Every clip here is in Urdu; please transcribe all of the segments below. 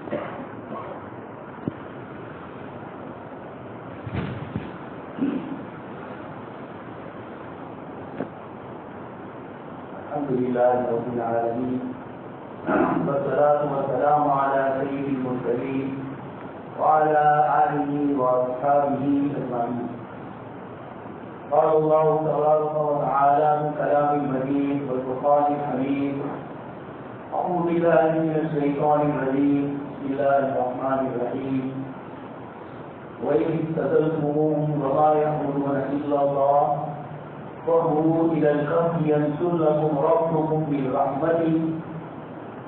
الحمد لله رب العالمين والصلاة والسلام على سيد المرسلين وعلى آله وأصحابه أجمعين. قال الله تبارك وتعالى من كلام المجيد والفرقان الحميد: أعوذ بالله من الشيطان الرجيم. بسم الله الرحمن الرحيم. وإذ اعتزلتموهم وما يعبدون إلا الله فاهربوا إلى الكهف ينشر لكم ربكم من رحمته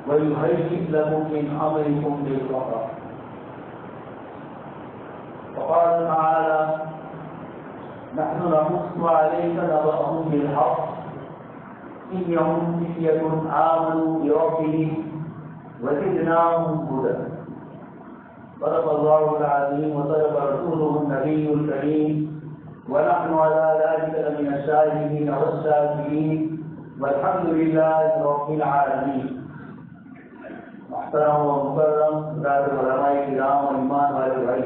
ويهيئ لكم من أمركم مرفقا. وقال تعالى: نحن نقص عليك نبأهم بالحق إنهم فتية آمنوا بربهم وزدناهم هدى. صدق الله العظيم وصدق رسوله النبي الكريم ونحن على ذلك لمن الشاهدين والشاكرين والحمد لله رب العالمين. محترم و مکرم حضرات علماء کرام اور ایمان والے بھائی،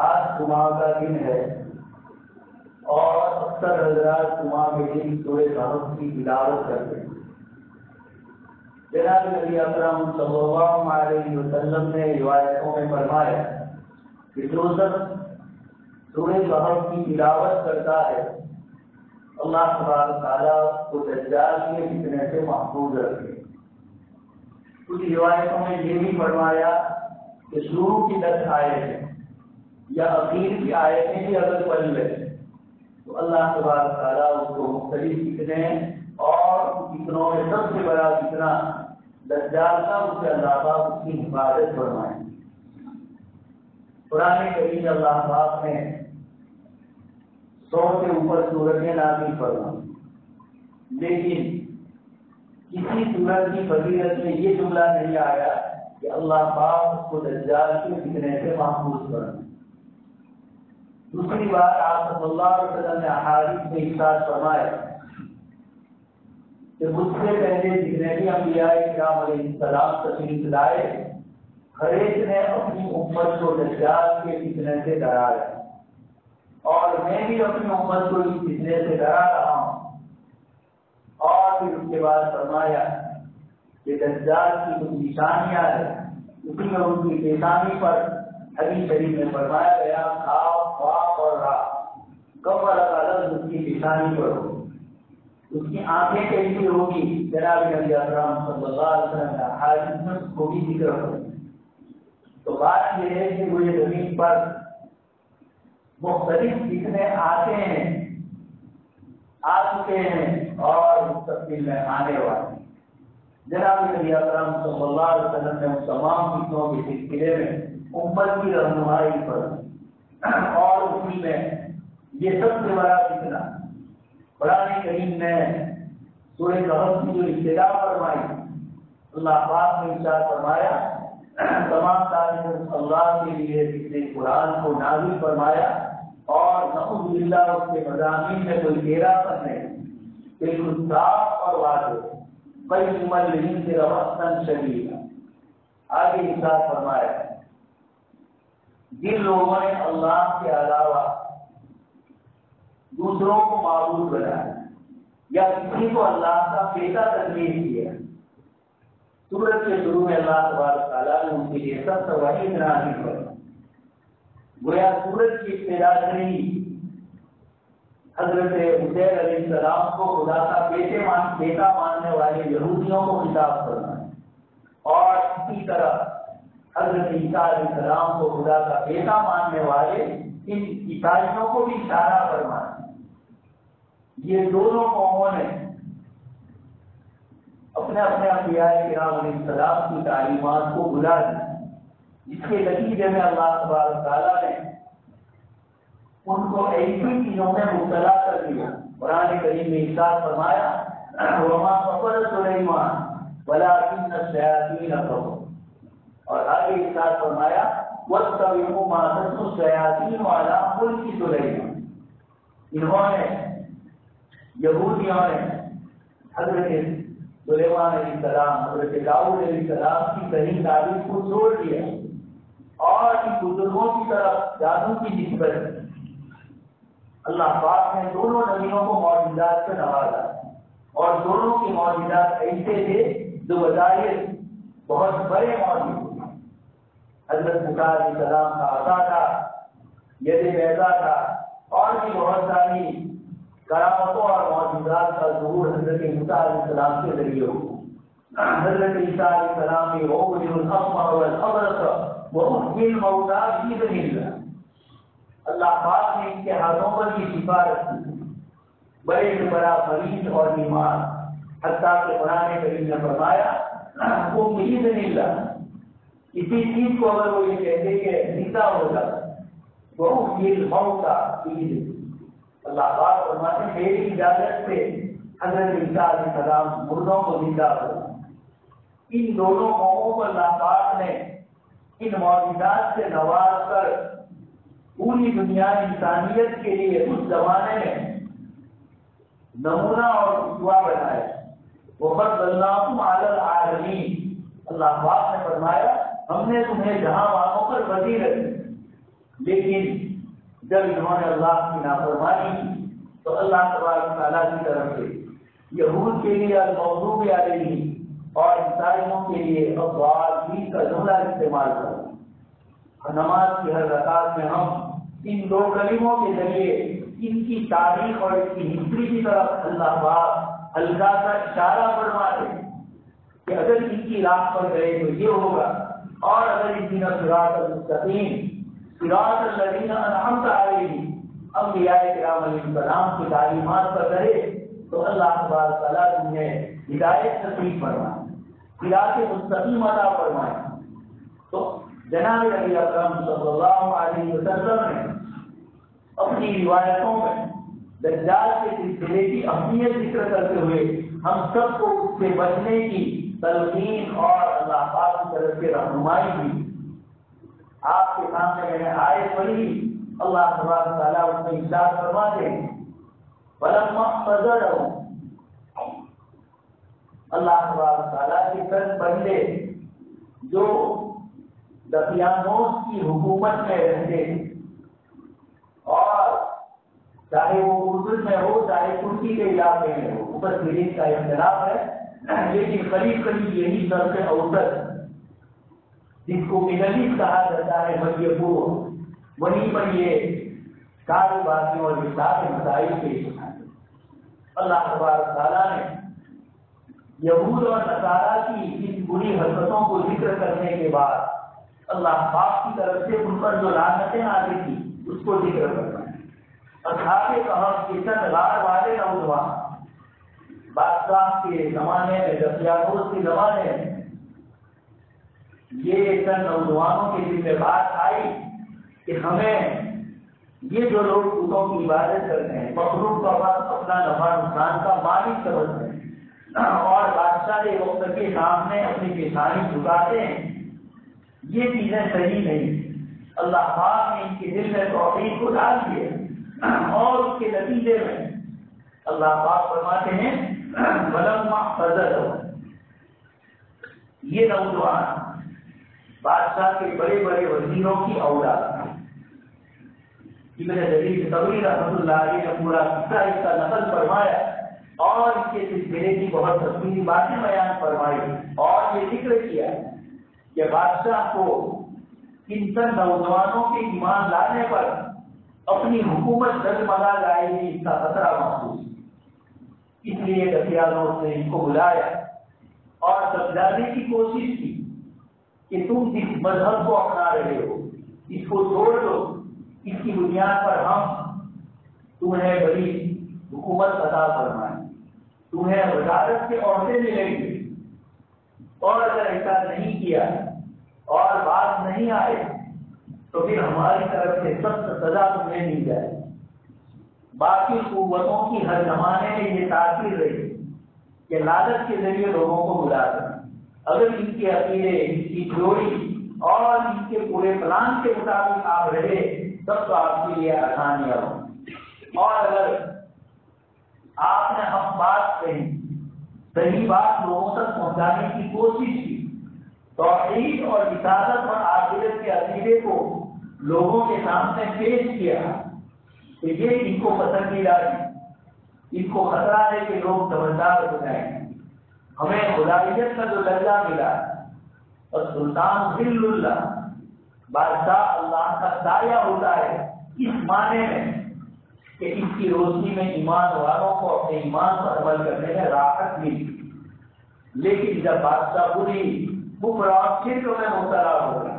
آج جمعہ کا دن ہے اور اکثر حضرات جمعہ کے دن سورہ کہف کی تلاوت کرتے ہیں. جناب نبی اکرم صلی اللہ علیہ وسلم نے روایتوں میں فرمایا کہ جو شخص سورہ کہف کی تلاوت کرتا ہے اللہ تبارک تعالیٰ کو دجال کے فتنے سے محفوظ رکھے. کچھ روایتوں میں یہ بھی فرمایا کہ شروع کی 10 آیتیں یا اخیر کی آیتیں بھی اگر پڑھ لے تو اللہ تبارک تعالیٰ اس کو مختلف فتنے اور فتنوں میں سب سے بڑا فتنہ دجال کا اس سے اللہ پاک اس کی حفاظت فرمائے. قرآن کریم اللہ پاک نے 100 سے اوپر سورتیں نازل فرمائیں، لیکن کسی سورت کی فضیلت میں یہ جملہ نہیں آیا کہ اللہ پاک اس کو دجال کے فتنے سے محفوظ فرمائے. دوسری بات، آپ صلی اللہ علیہ وسلم نے احادیث میں ارشاد فرمایا کہ مجھ سے پہلے جتنے بھی انبیاء کرام علیہ السلام تشریف لائے ہر ایک نے اپنی امت کو دجال کے فتنے سے ڈرایا اور میں بھی اپنی امت کو اس فتنے سے ڈرا رہا ہوں. اور پھر اس کے بعد فرمایا کہ دجال کی کچھ نشانیاں ہیں، اسی میں ان کی پیشانی پر حدیث شریف میں فرمایا گیا خواب اور راہ کمر کا لفظ اس کی پیشانی پر ہوگی، اس کی آنکھیں کیسی ہوگی جناب نبی اکرم صلی اللہ علیہ وسلم کا حادث میں اس کو بھی ذکر ہوگی. تو بات یہ ہے کہ وہ یہ زمین پر مختلف فتنے آتے ہیں، آ چکے ہیں اور مستقبل میں آنے والے ہیں. جناب نبی اکرم صلی اللہ علیہ وسلم نے ان تمام فتنوں کے سلسلے میں امت کی رہنمائی پر اور اسی میں یہ سب سے بڑا فتنہ قرآن کریم نے سورہ کہف کی جو ابتدا فرمائی اللہ پاک نے ارشاد فرمایا تمام تعریف اللہ کے لیے جس نے قرآن کو نازل فرمایا اور نعوذ باللہ اس کے مضامین میں کوئی تیرا پن نہیں، بالکل صاف اور واضح قیم للمنذر وقتا شدیدا. آگے ارشاد فرمایا جن لوگوں نے اللہ کے علاوہ دوسروں کو معبود بنایا یا کسی کو اللہ کا بیٹا تسلیم کیا، سورت کے شروع میں اللہ تبارک تعالیٰ نے ان کے لیے سب سے وحید نازل فرمائی. گویا سورت کی ابتدا سے ہی حضرت عزیر علیہ السلام کو خدا کا بیٹا ماننے والے یہودیوں کو خطاب کرنا ہے اور اسی طرح حضرت عیسیٰ علیہ السلام کو خدا کا بیٹا ماننے والے ان عیسائیوں کو بھی اشارہ فرمانا. یہ دونوں قوموں نے اپنے انبیاء کرام علیہ السلام کی تعلیمات کو بھلا دیا، جس کے نتیجے میں اللہ تبارک تعالیٰ نے ان کو ایسی چیزوں میں مبتلا کر دیا. قرآن کریم میں ارشاد فرمایا وما كفر سلیمان ولكن الشیاطین کفروا، اور آگے ارشاد فرمایا واتبعوا ما تتلو الشیاطین علی ملک سلیمان. انہوں نے یہودیوں نے حضرت سلیمان علیہ السلام، حضرت داؤد علیہ السلام کی صحیح تعریف کو چھوڑ دیا اور ان بزرگوں کی طرف جادو کی نسبت کی۔ اللہ پاک نے دونوں نبیوں کو معجزات سے نوازا اور دونوں کے معجزات ایسے تھے جو بظاہر بہت بڑے معجزے تھے۔ حضرت موسیٰ علیہ السلام کا عصا تھا، ید بیضا تھا، اور بھی بہت ساری کرامتوں اور معجزات کا ظہور حضرت موسیٰ علیہ السلام کے ذریعے ہوا۔ حضرت عیسیٰ علیہ السلام نے وَأُبْرِئُ الْأَكْمَحَ وَالْأَبْرَصَ وَأُحْيِي الْمَوْتَىٰ بِإِذْنِ اللَّهِ۔ اللہ پاک نے ان کے ہاتھوں پر بھی شفا رکھی، بڑے سے بڑا مریض اور بیمار، حتیٰ کہ قرآن کریم نے فرمایا وہ بِإِذْنِ اللَّهِ، کسی چیز کو اگر وہ یہ کہتے کہ زندہ ہو جاتا وَأُحْيِي الْمَوْتَىٰ بِإِذْنِ اللَّهِ، اللہ پاک فرماتے ہیں میری اجازت سے حضرت عیسیٰ علیہ السلام مردوں کو زندہ کرا۔ ان دونوں قوموں کو اللہ پاک نے ان معجزات سے نواز کر پوری دنیا انسانیت کے لیے اس زمانے میں نمونہ اور اسوہ بنایا۔ وَفَضَّلْنَاكُمْ عَلَى الْعَالَمِينَ، اللہ پاک نے فرمایا ہم نے تمہیں جہاں والوں پر وزیر رکھی، لیکن جب انہوں نے اللہ کی نافرمانی کی تو اللہ تبارک تعالیٰ کی طرف سے یہود کے لیے المغضوب علیہم اور عیسائیوں کے لیے الضالین کا جملہ استعمال کرا۔ نماز کی ہر رکعت میں ہم ان دو کلموں کے ذریعے ان کی تاریخ اور اس کی ہسٹری کی طرف اللہ پاک ہلکا سا اشارہ فرماتے کہ اگر ان کی راہ پر گئے تو یہ ہوگا، اور اگر اہدنا الصراط المستقیم صراط الذین انعمت علیہم انبیاء کرام علیہ السلام کی تعلیمات پر رہے تو اللہ تبارک تعالیٰ تمہیں ہدایت نصیب فرمائے، صراط مستقیم عطا فرمائے۔ تو جناب نبی اکرم صلی اللہ علیہ وسلم نے اپنی روایتوں میں دجال کے سلسلے کی اہمیت ذکر کرتے ہوئے ہم سب کو اس سے بچنے کی تلقین اور اللہ پاک کی طرف سے رہنمائی دی۔ آپ کے سامنے میں نے آیت پڑھی، اللہ تبارک تعالیٰ اس میں ارشاد فرماتے ہیں فَلَمَّا احْتَضَرَهُ، اللہ تبارک تعالیٰ کے چند بندے جو دقیانوس کی حکومت میں رہتے ہیں، اور چاہے وہ اردن میں ہو چاہے ترکی کے علاقے میں ہو، مفسرین کا اختلاف ہے، لیکن قریب قریب یہی سب سے اوسط جس کو مڈل ایسٹ کہا جاتا ہے مدھیہ پورب، وہیں پر یہ ساری باتیں اور یہ سارے مسائل پیش آئے۔ اللہ تبارک تعالیٰ نے یہود اور نصارہ کی اس بری حرکتوں کو ذکر کرنے کے بعد اللہ پاک کی طرف سے ان پر جو لعنتیں آتی تھی اس کو ذکر کرنا ہے۔ اصحاب کہف کے چند غار والے نوجوان بادشاہ کے زمانے میں، دقیانوس کے زمانے میں، یہ چند نوجوانوں کے دل میں بات آئی کہ ہمیں یہ جو لوگ بتوں کی عبادت کرتے ہیں مخلوق کا وقت اپنا نفع نقصان کا مالک سمجھتے ہیں اور بادشاہ وقت کے سامنے اپنی پیشانی جھکاتے ہیں، یہ چیزیں صحیح نہیں۔ اللہ پاک نے ان کے دل میں توحید کو ڈال دیا اور اس کے نتیجے میں اللہ پاک فرماتے ہیں فَلَمَّا احْتَضَرَهُ، یہ نوجوان بادشاہ کے بڑے بڑے وزیروں کی اولاد ہیں۔ ابن جریر طبری رحمۃ اللہ علیہ نے پورا قصہ اس کا نقل فرمایا اور اس کے سلسلے کی بہت تفصیلی باتیں بیان فرمائی اور یہ ذکر کیا کہ بادشاہ کو ان چند نوجوانوں کے ایمان لانے پر اپنی حکومت ڈگمگا جائے گی اس کا خطرہ محسوس، اس لیے دقیانوس نے ان کو بلایا اور سمجھانے کی کوشش کی کہ تم جس مذہب کو اپنا رہے ہو اس کو چھوڑ دو، اس کی بنیاد پر ہم تمہیں بڑی حکومت عطا فرمائیں، تمہیں وزارت کے عہدے ملیں گے، اور اگر ایسا نہیں کیا اور بات نہیں آئے تو پھر ہماری طرف سے سخت سزا تمہیں مل جائے۔ باقی قوتوں کی ہر زمانے میں یہ تاثیر رہی کہ لالچ کے ذریعے لوگوں کو بلا دیں، اگر ان کے عقیدے، ان کی تھیوری اور ان کے پورے پلان کے مطابق آپ رہے تب تو آپ کے لیے آسانیاں ہوں، اور اگر آپ نے ہم بات کہی صحیح بات لوگوں تک پہنچانے کی کوشش کی، توحید اور رسالت اور آخرت کے عقیدے کو لوگوں کے سامنے پیش کیا کہ یہ ان کو پسند نہیں آئی، ان کو خطرہ ہے کہ لوگ سمجھدار ہو جائیں گے، ہمیں خدائیت کا جو درجہ ملا اور سلطان ذل اللہ، بادشاہ اللہ کا سایہ ہوتا ہے، اس معنی میں کہ اس کی روشنی میں ایمان والوں کو اپنے ایمان پر عمل کرنے میں راحت ملی۔ لیکن جب بادشاہ بری کفر اور شرک میں مبتلا ہو گیا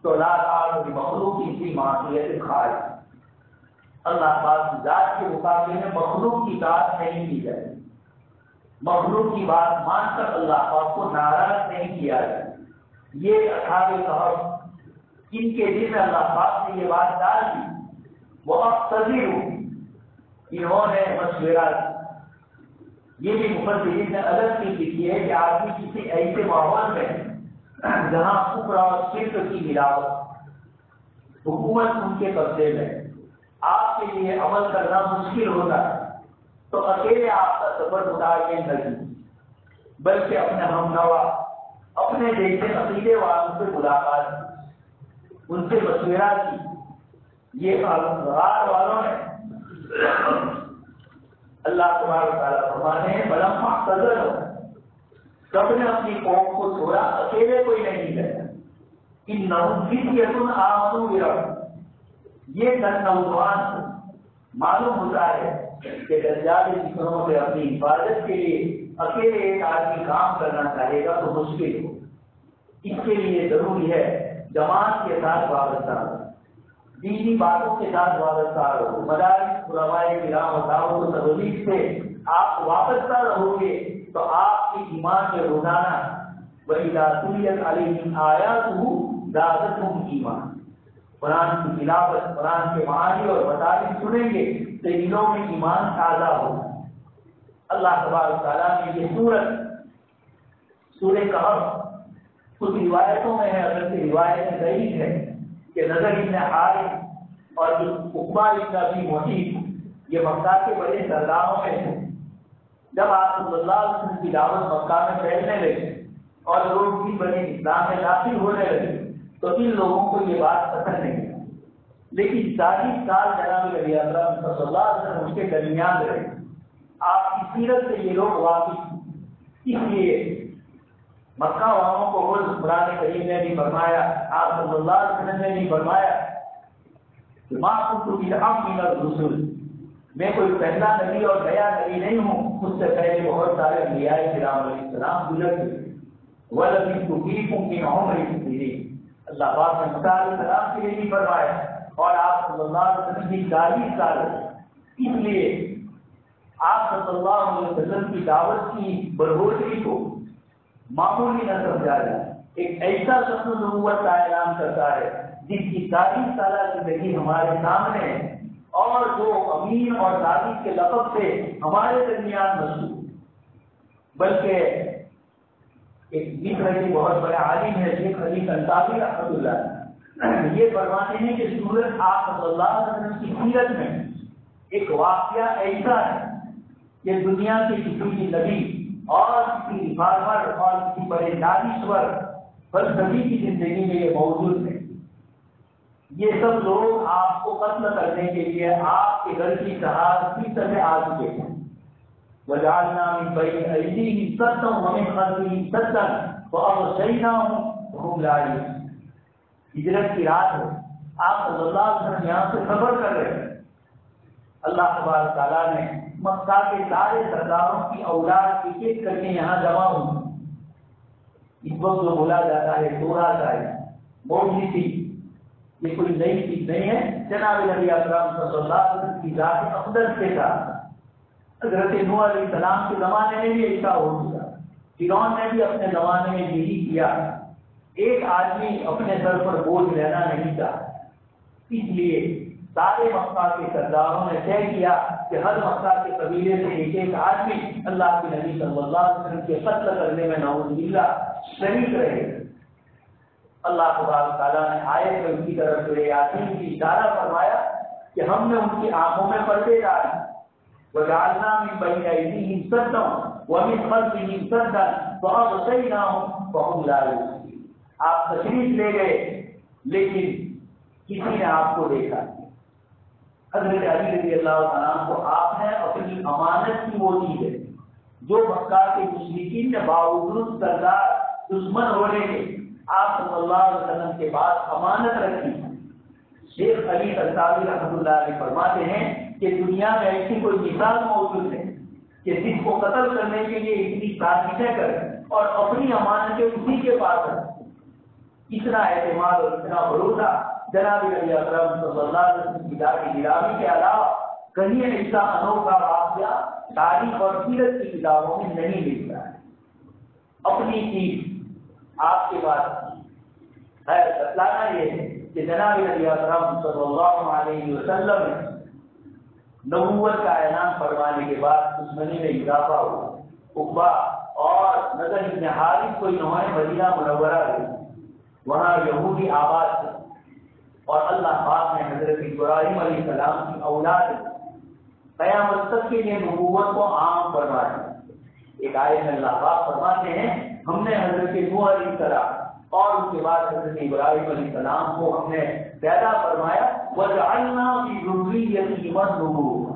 تو لا تعالی مخلوق کی معصیت خارج، اللہ پاک کی ذات کے مقابلے میں مخلوق کی بات نہیں کی جائے، مخلوق کی بات مان کر اللہ پاک کو ناراض نہیں کیا جائے۔ یہ اصحاب کہف، ان کے دل میں اللہ پاک نے یہ بات ڈال دی، وہ اقتدر، انہوں نے مشورہ، یہ بھی مفسرین نے الگ چیز لکھی ہے کہ آدمی کسی ایسے ماحول میں جہاں کفر اور شرک کی ملاوٹ، حکومت ان کے قبضے میں، آپ کے لیے عمل کرنا مشکل ہوتا ہے تو اکیلے آپ کا سفر متعین نہیں، بلکہ اپنے ہمنوا، اپنے جیسے عقیدے والوں سے ملاقات کی، ان سے مشورہ کی۔ یہ غار والوں نے اللہ تبارک و تعالیٰ فرماتے ہیں فلما اعتزلوا، سب نے اپنی قوم کو چھوڑا، اکیلے کوئی نہیں گیا۔ انہم فتیۃ آمنوا بربہم، یہ نوجوان معلوم ہوتا ہے کہ دجال فکروں سے اپنی حفاظت کے لیے اکیلے ایک آدمی کام کرنا چاہے گا تو مشکل ہو، اس کے لیے ضروری ہے جماعت کے ساتھ وابستہ ہو، دینی باتوں کے ساتھ وابستہ رہو، مدارس علماء کرام و دعوت و تبلیغ سے آپ وابستہ رہو گے تو آپ کے ایمان میں روزانہ وَإِذَا تُلِيَتْ عَلَيْهِمْ آيَاتُهُ زَادَتْهُمْ ایمانا، قرآن کی تلاوت، قرآن کے معانی اور مطالب سنیں گے تو دلوں میں ایمان تازہ ہوگا۔ اللہ تبارک تعالیٰ نے یہ سورہ کہف کچھ روایتوں میں ہے، اگر سے روایت ضعیف ہے کہ نظر ابن حارث اور عقبہ ابن ابی معیط یہ مکہ کے بڑے سرداروں میں تھے۔ جب آپ صلی اللہ علیہ وسلم کی دعوت مکہ میں پھیلنے لگی اور لوگ بھی بڑے اسلام میں داخل ہونے لگے تو ان لوگوں کو یہ بات پسند نہیں آئی، لیکن 40 سال جناب نبی اکرم صلی اللہ علیہ وسلم اس کے درمیان رہے، آپ کی سیرت سے یہ لوگ واقف، اس لیے مکہ والوں کو خود قرآن کریم نے بھی فرمایا، آپ صلی اللہ علیہ وسلم نے بھی فرمایا کہ ما کنت بدعا من الرسل، میں کوئی پہلا نبی اور نیا نبی نہیں ہوں، مجھ سے پہلے بہت سارے انبیاء کرام علیہ السلام گزر چکے، وَلَبِثْتُ فِيكُم مِّنْ عُمُرِي سِنِينَ، اللہ پاک نے موسیٰ علیہ السلام کے لیے بھی فرمایا، اور آپ صلی اللہ علیہ وسلم کی 40 سال، اس لیے آپ صلی اللہ علیہ وسلم کی دعوت کی بڑھوتری کو معمولی نہ سمجھا جائے، ایک ایسا شخص نبوت کا اعلان کرتا ہے جس کی 40 سالہ زندگی ہمارے سامنے ہے اور جو امین اور صادق کے لقب سے ہمارے درمیان مشہور، بلکہ ایک مصر کے بہت بڑے عالم ہے شیخ علی کنتابی رحمۃ اللہ، یہ فرماتے ہیں کہ سورت آپ صلی اللہ علیہ وسلم کی سیرت میں ایک واقعہ ایسا ہے کہ دنیا کے کسی بھی نبی اور کسی ریفارمر اور کسی بڑے دانشور فلسفی کی زندگی میں یہ موجود ہے۔ یہ سب لوگ آپ کو قتل کرنے کے لیے آپ کے گھر کی کی طرح آ چکے ہیں، وَجَعَلْنَا مِن بَيْنِ أَيْدِيهِمْ سَدًّا وَمِن خَلْفِهِمْ سَدًّا فَأَغْشَيْنَاهُمْ فَهُمْ لَا يُبْصِرُونَ۔ ہجرت کی رات ہے، آپ صلی اللہ علیہ وسلم یہاں سے سفر کر رہے ہیں، اللہ تبارک تعالیٰ نے مکہ کے سارے سرداروں کی اولاد ایک ایک کر کے یہاں جمع ہوئی، اس وقت جو بولا جاتا ہے سورہ ہے موجودی تھی، یہ کوئی نئی چیز نہیں ہے، جناب نبی اکرم صلی اللہ علیہ وسلم کی ذات افضل کے ساتھ حضرت نوح علیہ السلام کے زمانے میں بھی ایسا ہو چکا، فرعون نے بھی اپنے زمانے میں یہی کیا، ایک آدمی اپنے سر پر بوجھ لینا نہیں چاہتا، اس لیے سارے مکہ کے سرداروں نے طے کیا کہ ہر مکہ کے قبیلے سے ایک ایک آدمی اللہ کے نبی صلی اللہ علیہ وسلم کے قتل کرنے میں نعوذ باللہ شریک رہے۔ اللہ تبارک تعالیٰ نے آیت میں ان کی طرف سورہ یاسین کی اشارہ فرمایا کہ ہم نے ان کی آنکھوں میں پردے ڈالے، وَجَعَلْنَا مِن بَيْنِ أَيْدِيهِمْ سَدًّا ومن خلفهم سدا فأغشيناهم فهم لا يبصرون. آپ تشریف لے گئے لیکن کسی نے آپ کو دیکھا. حضرت علی رضی اللہ عنہ کو آپ نے اپنی امانت کی وہ چیز ہے جو مکہ کے مشرکین نے باوجود سردار دشمن ہونے کے آپ صلی اللہ علیہ وسلم کے بعد امانت رکھی. شیخ علی تنتاوی رحمۃ اللہ علیہ فرماتے ہیں کہ دنیا میں ایسی کوئی مثال موجود ہے کہ جس کو قتل کرنے کے لیے اتنی سازشیں کریں اور اپنی امانتیں اسی کے پاس رکھیں. اتنا اعتماد اور اتنا بھروسہ جناب نبی اکرم صلی اللہ علیہ وسلم کی ذات گرامی کے علاوہ کہیں ایسا انوکھا واقعہ تاریخ اور سیرت کی کتابوں میں نہیں ملتا ہے. اپنی چیز آپ کے پاس ہے. بتلانا یہ ہے کہ جناب نبی اکرم صلی اللہ علیہ وسلم نے نبوت کا اعلان فرمانے کے بعد دشمنی میں اضافہ ہوا. عقبہ اور نضر ابن حارث کو انہوں نے مدینہ منورہ دی. وہاں یہودی آباد تھے اور اللہ پاک نے حضرت ابراہیم علیہ السلام کی اولاد قیامت تک کے لیے نبوت کو عام فرما دیا. ایک آیت میں اللہ پاک فرماتے ہیں ہم نے حضرت نوح علیہ السلام اور اس کے بعد حضرت ابراہیم علیہ السلام کو ہم نے پیدا فرمایا. وَجَعَلْنَا فِي ذُرِّيَّتِهِمَا النُّبُوَّةَ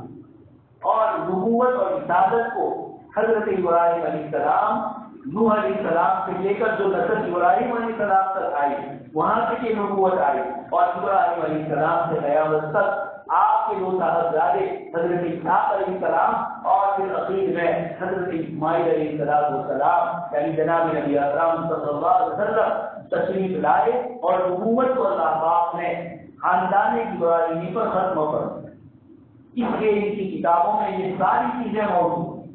اور نبوت اور رسالت کو حضرت ابراہیم علیہ السلام نوح علیہ السلام سے لے کر جو نسل ابراہیم علیہ السلام تک آئی وہاں سے یہ نبوت آئی. اور ابراہیم علیہ السلام سے قیامت تک آپ کے دو صاحبزادے حضرت اسحاق علیہ السلام اور پھر اخیر میں حضرت اسماعیل علیہ السلام یعنی جناب نبی اکرم صلی اللہ علیہ وسلم تشریف لائے اور نبوت کو اللہ پاک نے خاندان ابراہیمی پر ختم کر دیا. اس لیے ان کی کتابوں میں یہ ساری چیزیں موجود ہیں.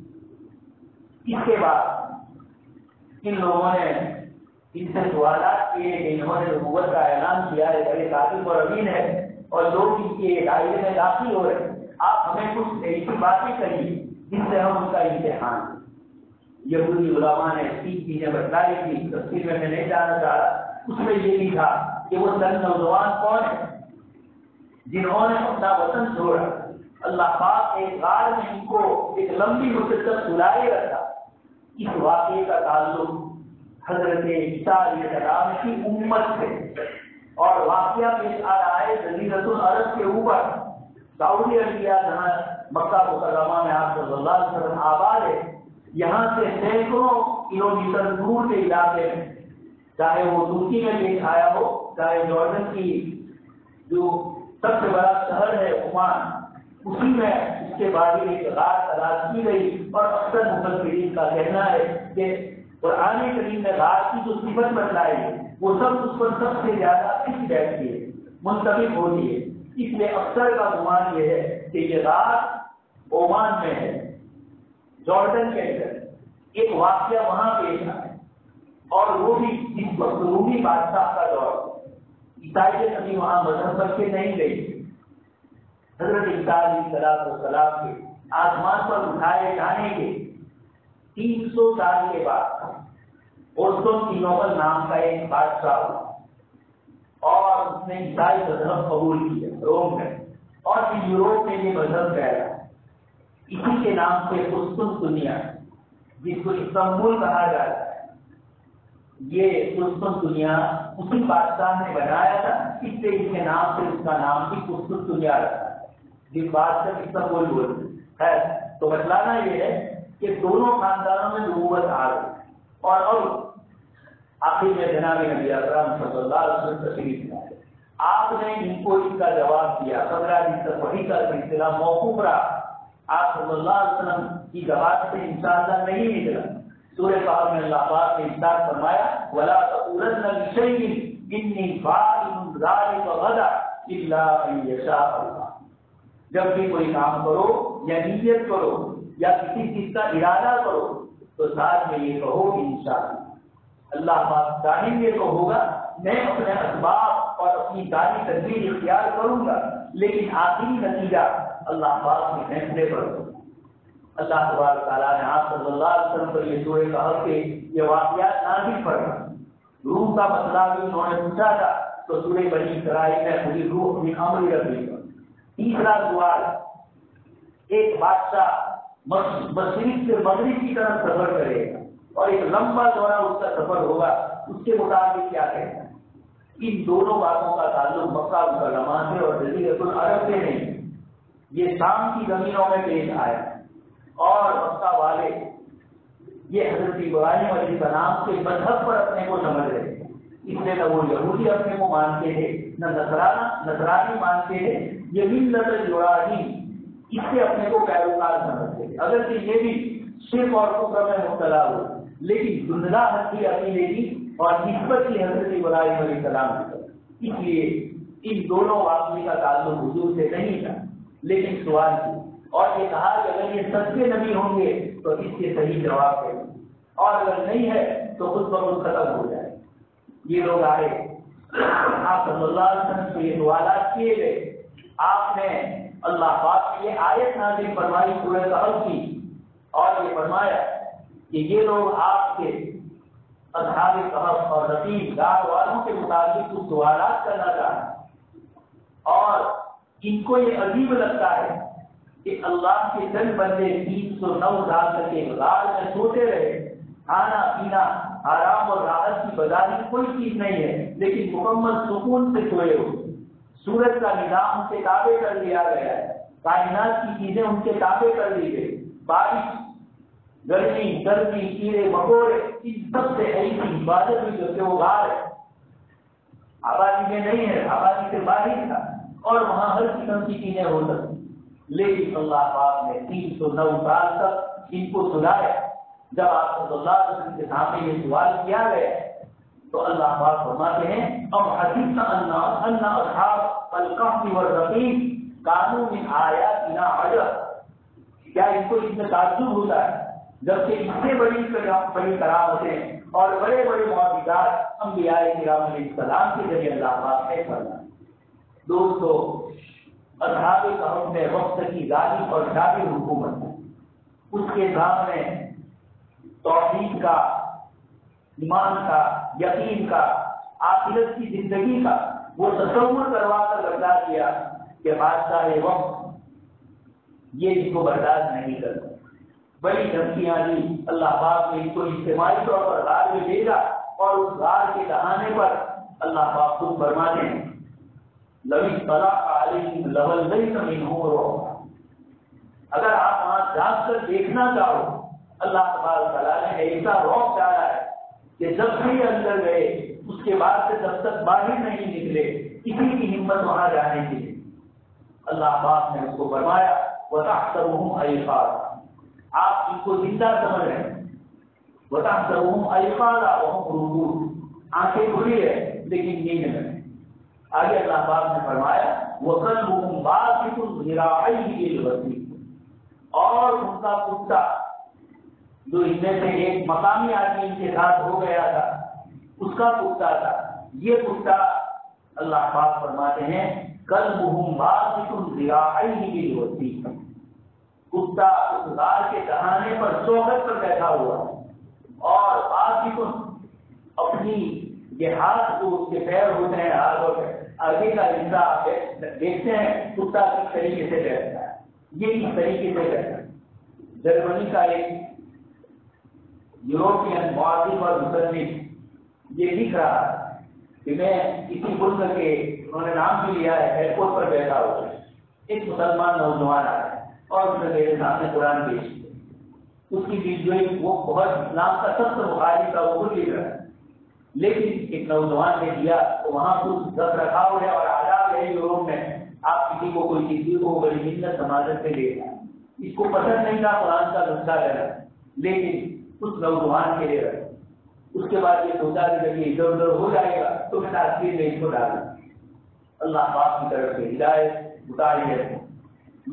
اس کے بعد ان لوگوں نے ان سے سوالات کیے کہ انہوں نے نبوت کا اعلان کیا ہے بڑے کاتب اور امین ہے اور لوگ ان کے دائرے میں داخل ہو رہے ہیں. آپ ہمیں کچھ ایسی باتیں کریے جن سے ہم ان کا امتحان. یہودی علماء نے 3 چیزیں بتلائی تھی. تفصیل میں نہیں جانا چاہ رہا. اس میں یہ بھی تھا کہ وہ چند نوجوان کون ہیں جنہوں نے اپنا وطن چھوڑا. اللہ پاک ایک غار میں ان کو ایک لمبی مدت تک سلائے رکھا. اس واقعے کا تعلق حضرت عیسیٰ علیہ السلام کی امت سے اور واقعہ پیش آ رہا ہے جزیرۃ العرب کے اوپر سعودی عربیہ جہاں مکہ مکرمہ میں آپ صلی اللہ علیہ وسلم آباد ہے. یہاں سے سینکڑوں کلومیٹر دور کے علاقے میں چاہے وہ ترکی میں پیش آیا ہو چاہے جارڈن کی جو سب سے بڑا شہر ہے عمان اسی میں اس کے بعد ایک غار تلاش کی گئی. اور اکثر مفسرین کا کہنا ہے کہ قرآن کریم میں غار کی جو صفت بتلائی ہے وہ سب اس پر سب سے زیادہ فٹ بیٹھتی ہے منتخب ہوتی ہے. اس لیے اکثر کا گمان یہ ہے کہ یہ غار عمان میں ہے جارڈن کے اندر. ایک واقعہ وہاں پیش آیا اور وہ بھی جس وقت رومی بادشاہ کا دور. عیسائیت ابھی وہاں مذہب پر کے نہیں گئی. حضرت عیسیٰ علیہ السلام کے آسمان پر اٹھائے جانے کے 300 سال کے بعد اوستوسینوبل نام کا ایک بادشاہ ہوا اور اس نے عیسائی مذہب قبول کیا روم میں اور پھر یوروپ میں یہ مذہب پھیلا. اسی کے نام سے قسطنطنیہ جس کو استنبول کہا جاتا ہے یہ قسطنطنیہ اسی بادشاہ نے بنایا تھا. اس سے اس کے نام سے اس کا نام بھی قسطنطنیہ رکھا جس بات سے استنبول بولتے ہے. تو بتلانا یہ ہے کہ دونوں خاندانوں میں نبوت آ گئی. اور آخر میں جناب نبی اکرم صلی اللہ علیہ وسلم تشریف لائے. آپ نے ان کو اس کا جواب دیا. 15 دن تک وحی کا سلسلہ موقوف رہا. آپ صلی اللہ علیہ وسلم کی زبان سے انشاءاللہ نہیں نکلا. سورہ قہر میں اللہ پاک نے ارشاد فرمایا وَلَا تَقُولَنَّ لِشَيْءٍ إِنِّي فَاعِلٌ ذَلِكَ غَدًا إِلَّا أَن يَشَاءَ اللَّهُ. جب بھی کوئی کام کرو یا نیت کرو یا کسی چیز کا ارادہ کرو تو ساتھ میں یہ کہو انشاءاللہ. اللہ پاک چاہیں گے تو ہوگا. میں اپنے اسباب اور اپنی ساری تدبیر اختیار کروں گا لیکن آخری نتیجہ اللہ پاک کے فیصلے پر ہوگا. اللہ تبارک تعالیٰ نے آپ صلی اللہ علیہ وسلم پر یہ سورہ کہف کے یہ واقعات نازل فرمائے. روح کا مسئلہ بھی انہوں نے پوچھا تھا تو سورہ بنی اسرائیل میں پوری روح من امر ربی. تیسرا سوال ایک بادشاہ مشرق سے مغرب کی طرف سفر کرے گا اور ایک لمبا دورہ اس کا سفر ہوگا، اس کے مطابق کیا کہنا ہے؟ ان دونوں باتوں کا تعلق مکہ مکرمہ سے اور جزیرۃ العرب سے نہیں، یہ شام کی زمینوں میں پیش آیا اور مکہ والے یہ حضرت ابراہیم علیہ السلام کے مذہب پر اپنے کو سمجھ رہے تھے، اس لیے نہ وہ یہودی اپنے کو مانتے تھے نہ نصرانی مانتے تھے، یہ ملت ابراہیم اس سے اپنے کو پیروکار سمجھتے تھے، اگرچہ یہ بھی شرک اور کفر میں مبتلا ہوئے لیکن دندلاہٹ کی عقیدے کی اور نسبت کی حضرت ابراہیم علیہ السلام کی طرف، اس لیے ان دونوں واقعے کا تعلق حضور سے نہیں تھا، لیکن سوال کی اور یہ کہا کہ اگر یہ سچے نبی ہوں گے تو اس کے صحیح جواب دیں اور اگر نہیں ہے تو خود بخود ختم ہو جائے۔ یہ لوگ آئے، آپ صلی اللہ علیہ وسلم سے یہ سوالات کیے گئے، آپ نے اللہ پاک کی یہ آیت نازل فرمائی سورہ کہف کی اور یہ فرمایا کہ یہ لوگ آپ کے اصحاب کہف اور رقیب غار والوں کے متعلق کچھ سوالات کرنا چاہتے اور ان کو یہ عجیب لگتا ہے کہ اللہ کے چند بندے 309 سال تک کے غار میں سوتے رہے، کھانا پینا آرام اور راحت کی بظاہر کوئی چیز نہیں ہے لیکن مکمل سکون سے سوئے ہوئے، سورج کا نظام ان کے تابع کر لیا گیا ہے، کائنات کی چیزیں ان کے تابع کر لی گئی، بارش گرمی سردی کیڑے مکوڑے ان سب سے ایسی حفاظت ہوئی جو کہ وہ غار ہے، آبادی میں نہیں ہے، آبادی سے باہر تھا اور وہاں ہر قسم کی چیزیں ہو سکتی، لیکن اللہ پاک نے 309 سال تک ان کو سلایا۔ جب آپ صلی اللہ علیہ وسلم کے سامنے یہ سوال کیا گیا تو اللہ پاک فرماتے ہیں اب حسبت ان اصحاب الکہف والرقیم کانوا من آیاتنا عجب، کیا ان کو اس میں تعجب ہوتا ہے جبکہ اس سے بڑی کرامتیں اور بڑے بڑے معجزات انبیاء کرام علیہ السلام کے ذریعے اللہ پاک نے فرمائے۔ دوستو، اصحاب کہف میں وقت کی غالب اور شامل حکومت ہے، اس کے سامنے توحید کا، ایمان کا، یقین کا، آخرت کی زندگی کا وہ تصور کروا کر بتا دیا کہ بادشاہ وقت یہ اس کو برداشت نہیں کرتا، بڑی دھمکیاں دی، اللہ پاک نے اس کو اجتماعی طور پر غار میں بھیجا اور اس غار کے دہانے پر اللہ پاک خود فرماتے ہیں لو اطلع علیہم لوليت منهم رعبا، اگر آپ وہاں جانچ کر دیکھنا چاہو اللہ تبارک تعالیٰ نے ایسا رعب ڈالا ہے کہ جب بھی اندر گئے اس کے بعد سے جب تک باہر نہیں نکلے کسی کی ہمت وہاں جانے کی۔ اللہ پاک نے اس کو فرمایا وَتَحْسَبُهُمْ أَيْقَاظًا، آپ ان کو زندہ سمجھ رہے ہیں، وَتَحْسَبُهُمْ أَيْقَاظًا وَهُمْ رُقُودٌ، آنکھیں کھلی ہے لیکن نیند میں۔ آگے اللہ پاک نے فرمایا وَقَلْبُهُمْ بَاسِطٌ ذِرَاعَيْهِ بِالْوَصِيدِ، اور ان کا کتا جو ان میں سے ایک مقامی آدمی ان کے ساتھ ہو گیا تھا اس کا کتا تھا، یہ کتا اللہ پاک فرماتے ہیں قلبهم باسط ذراعیہ بالوصید، کتا اس غار کے دہانے پر چوکھٹ پر بیٹھا ہوا اور باسط اپنی یہ ہاتھ جو اس کے پیر ہوتے ہیں ہاتھوں پہ آگے کا حصہ آپ دیکھتے ہیں کتا کس طریقے سے بیٹھتا ہے، یہ اس طریقے سے بیٹھتا ہے۔ جرمنی کا ایک یوروپین معاذ اور مصنف یہ لکھ رہا ہے کہ میں کسی ملک کے انہوں نے نام بھی لیا ہے ایئرپورٹ پر بیٹھا ہوا ہے، ایک مسلمان نوجوان آیا اور اس نے میرے سامنے قرآن پیش کیا، اس کی ویڈیو وہ بہت اسلام کا سب سے مخالف کا وہ لکھ رہا ہے، لیکن ایک نوجوان نے دیا تو وہاں کچھ رکھ رکھاؤ ہے اور آداب ہے یوروپ میں، آپ کسی کو کوئی چیز کو بڑی محنت سماجت سے لے گا، اس کو پسند نہیں تھا قرآن کا نسخہ لینا، لیکن اس نوجوان کے لیے رکھا۔ اس کے بعد یہ سوچا کہ جب یہ ادھر ادھر ہو جائے گا تو میں تصویر میں اس کو ڈالا، اللہ پاک کی طرف سے ہدایت اتاری ہے،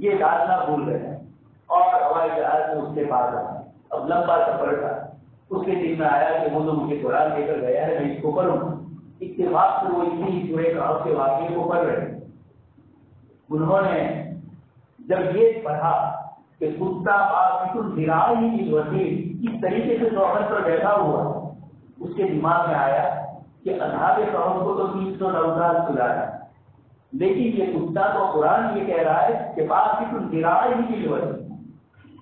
یہ ڈالنا بھول گئے اور ہوائی جہاز میں اس کے پاس آیا، اب لمبا سفر تھا، اس کے دل میں آیا کہ وہ تو مجھے قرآن لے کر گیا ہے میں اس کو پڑھوں، اتفاق سے وہ اسی سورہ کہف کے واقعے کو پڑھ رہے، انہوں نے جب یہ پڑھا کہ کتا باسط ذراعیہ بالوصید اس طریقے سے چوکھٹ پر بیٹھا ہوا، اس کے دماغ میں آیا کہ اصحاب کہف کو تو 309 سال سلایا، لیکن یہ کتا تو قرآن یہ کہہ رہا ہے کہ باسط ذراعیہ بالوصید،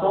100